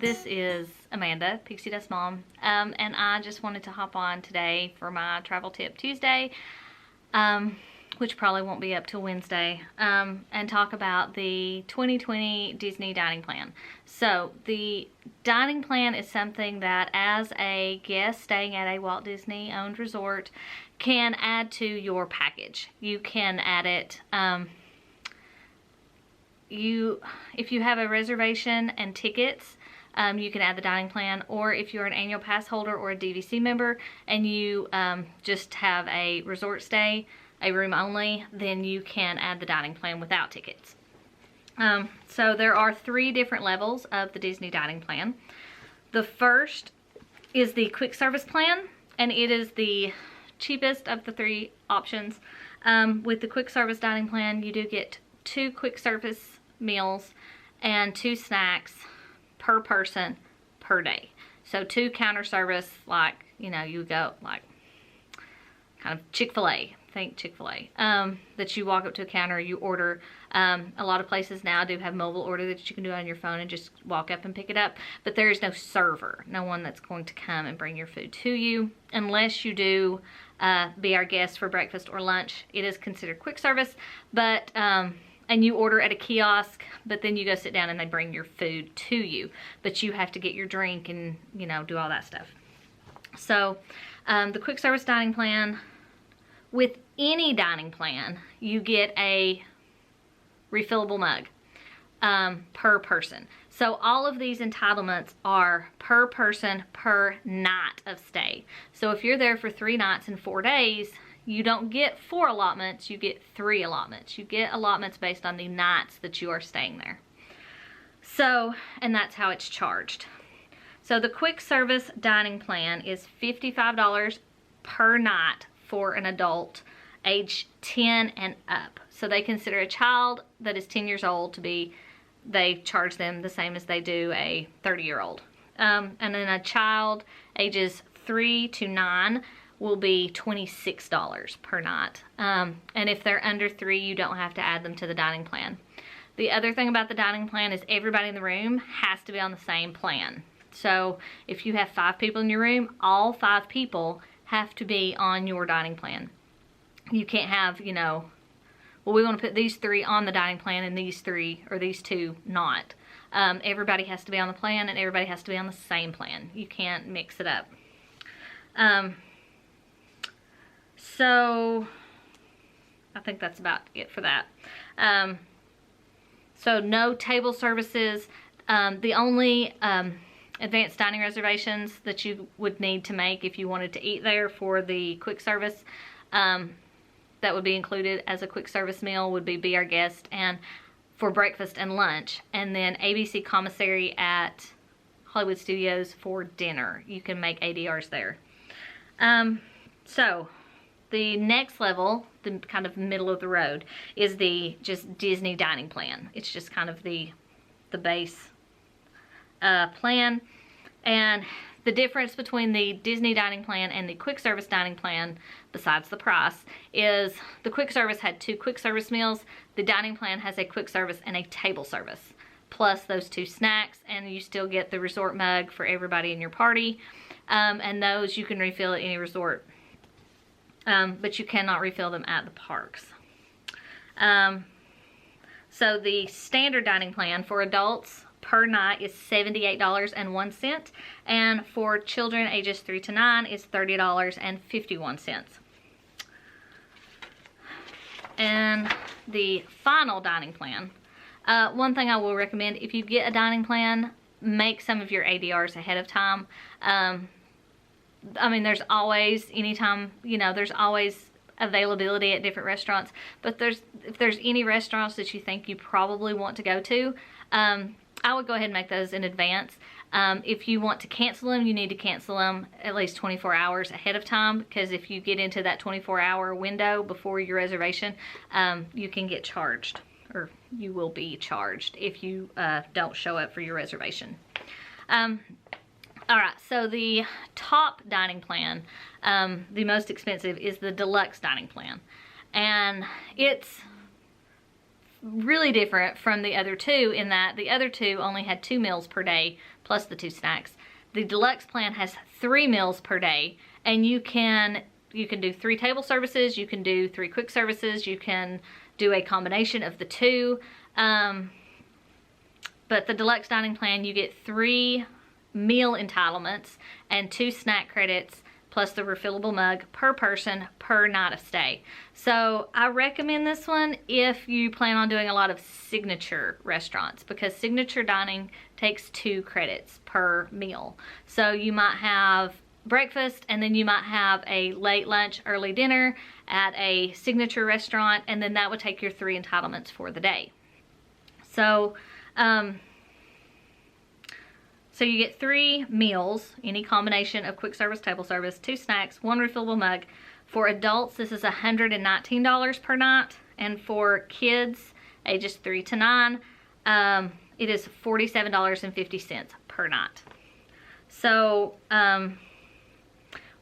this is Amanda, Pixie Dust Mom, and I just wanted to hop on today for my Travel Tip Tuesday, which probably won't be up till Wednesday, and talk about the 2020 Disney dining plan. So the dining plan is something that as a guest staying at a Walt Disney owned resort can add to your package. You can add it, if you have a reservation and tickets, you can add the dining plan, or if you're an annual pass holder or a DVC member and you just have a resort stay, a room only, then you can add the dining plan without tickets. So there are 3 different levels of the Disney dining plan. The first is the quick service plan, and it is the cheapest of the 3 options. With the quick service dining plan, you do get 2 quick service meals and 2 snacks per person per day. So 2 counter service, like, you know, you go like kind of Chick-fil-A, think Chick-fil-A, that you walk up to a counter, you order. A lot of places now do have mobile order that you can do on your phone and just walk up and pick it up, but there is no server, no one that's going to come and bring your food to you unless you do be our guest for breakfast or lunch. It is considered quick service, but and you order at a kiosk, but then you go sit down and they bring your food to you, but you have to get your drink and, you know, do all that stuff. So the quick service dining plan, with any dining plan, you get a refillable mug per person. So all of these entitlements are per person per night of stay. So if you're there for 3 nights and 4 days, you don't get 4 allotments, you get 3 allotments. You get allotments based on the nights that you are staying there. So, and that's how it's charged. So the quick service dining plan is $55 per night for an adult age 10 and up. So they consider a child that is 10 years old to be, they charge them the same as they do a 30-year-old. And then a child ages 3 to 9 will be $26 per night. And if they're under 3, you don't have to add them to the dining plan. The other thing about the dining plan is everybody in the room has to be on the same plan. So if you have 5 people in your room, all 5 people have to be on your dining plan. You can't have, you know, well, we want to put these 3 on the dining plan and these 3 or these 2 not. Everybody has to be on the plan and everybody has to be on the same plan. You can't mix it up. So I think that's about it for that. So no table services. The only advanced dining reservations that you would need to make if you wanted to eat there for the quick service, that would be included as a quick service meal, would be Our Guest and for breakfast and lunch, and then ABC Commissary at Hollywood Studios for dinner. You can make ABRs there. So the next level, the kind of middle of the road, is the just Disney dining plan. It's just kind of the base plan. And the difference between the Disney dining plan and the quick service dining plan, besides the price, is the quick service had 2 quick service meals. The dining plan has a quick service and a table service, plus those 2 snacks, and you still get the resort mug for everybody in your party. And those you can refill at any resort, but you cannot refill them at the parks. So the standard dining plan for adults per night is $78.01, and for children ages 3 to 9 is $30.51. And the final dining plan, one thing I will recommend, if you get a dining plan, make some of your ABRs ahead of time. I mean, there's always, anytime, you know, there's always availability at different restaurants, but if there's any restaurants that you think you probably want to go to, I would go ahead and make those in advance. If you want to cancel them, you need to cancel them at least 24 hours ahead of time, because if you get into that 24-hour window before your reservation, you can get charged, or you will be charged if you don't show up for your reservation. All right, so the top dining plan, the most expensive, is the Deluxe dining plan. And it's really different from the other two in that the other two only had 2 meals per day plus the 2 snacks. The Deluxe plan has 3 meals per day, and you can do 3 table services, you can do 3 quick services, you can do a combination of the two. But the Deluxe dining plan, you get 3 meal entitlements and 2 snack credits plus the refillable mug per person per night of stay. So I recommend this one if you plan on doing a lot of signature restaurants, because signature dining takes 2 credits per meal. So you might have breakfast, and then you might have a late lunch, early dinner at a signature restaurant, and then that would take your 3 entitlements for the day. So so you get 3 meals, any combination of quick service, table service, 2 snacks, 1 refillable mug. For adults, this is $119 per night, and for kids ages 3 to 9, it is $47.50 per night. So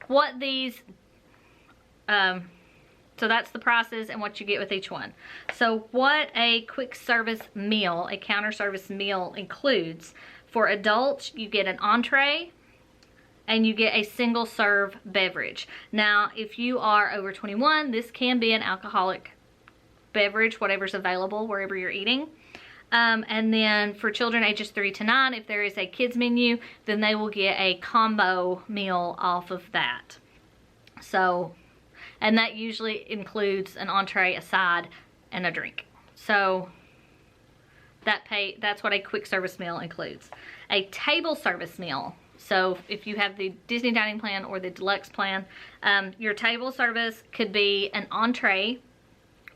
what these, so that's the prices and what you get with each one. So what a quick service meal, a counter service meal includes: for adults, you get an entree and you get a single serve beverage. Now, if you are over 21, this can be an alcoholic beverage, whatever's available wherever you're eating. And then for children ages 3 to 9, if there is a kids menu, then they will get a combo meal off of that. So, and that usually includes an entree, a side, and a drink. So that's what a quick service meal includes. A table service meal. So if you have the Disney dining plan or the Deluxe plan, your table service could be an entree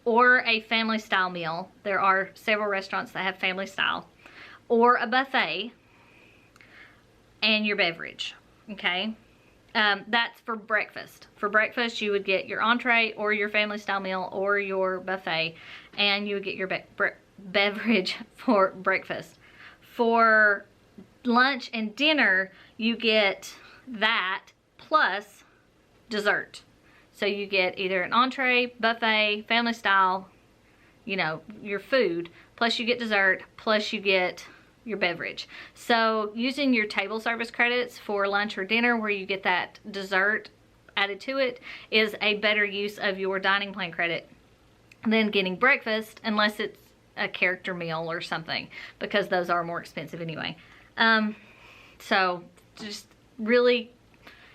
or a family style meal. There are several restaurants that have family style, or a buffet, and your beverage. Okay, that's for breakfast. For breakfast, you would get your entree or your family style meal or your buffet, and you would get your beverage for breakfast. For lunch and dinner, you get that plus dessert. So you get either an entree, buffet, family style, you know, your food, plus you get dessert, plus you get your beverage. So using your table service credits for lunch or dinner, where you get that dessert added to it, is a better use of your dining plan credit than getting breakfast, unless it's a character meal or something, because those are more expensive anyway. So just really,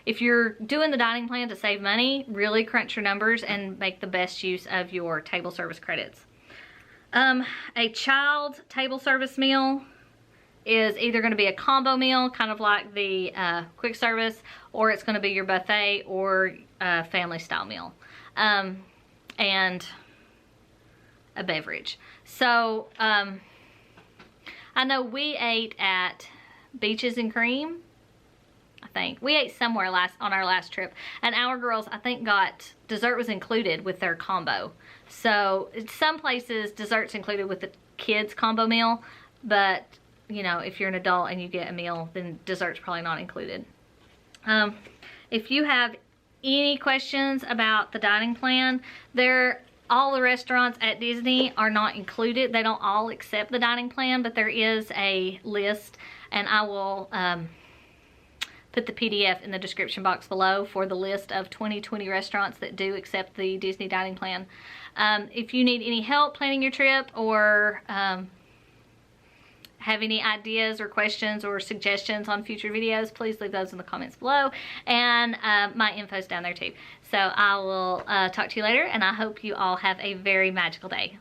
if you're doing the dining plan to save money, really crunch your numbers and make the best use of your table service credits. A child table service meal is either going to be a combo meal, kind of like the quick service, or it's going to be your buffet or family style meal, and a beverage. So I know we ate at Beaches and Cream. I think we ate somewhere on our last trip, and our girls, I think, got dessert was included with their combo. So some places dessert's included with the kids combo meal, but you know, if you're an adult and you get a meal, then dessert's probably not included. If you have any questions about the dining plan, all the restaurants at Disney are not included. They don't all accept the dining plan, but there is a list, and I will put the PDF in the description box below for the list of 2020 restaurants that do accept the Disney dining plan. If you need any help planning your trip, or have any ideas or questions or suggestions on future videos, please leave those in the comments below, and my info's down there too. So I will talk to you later, and I hope you all have a very magical day.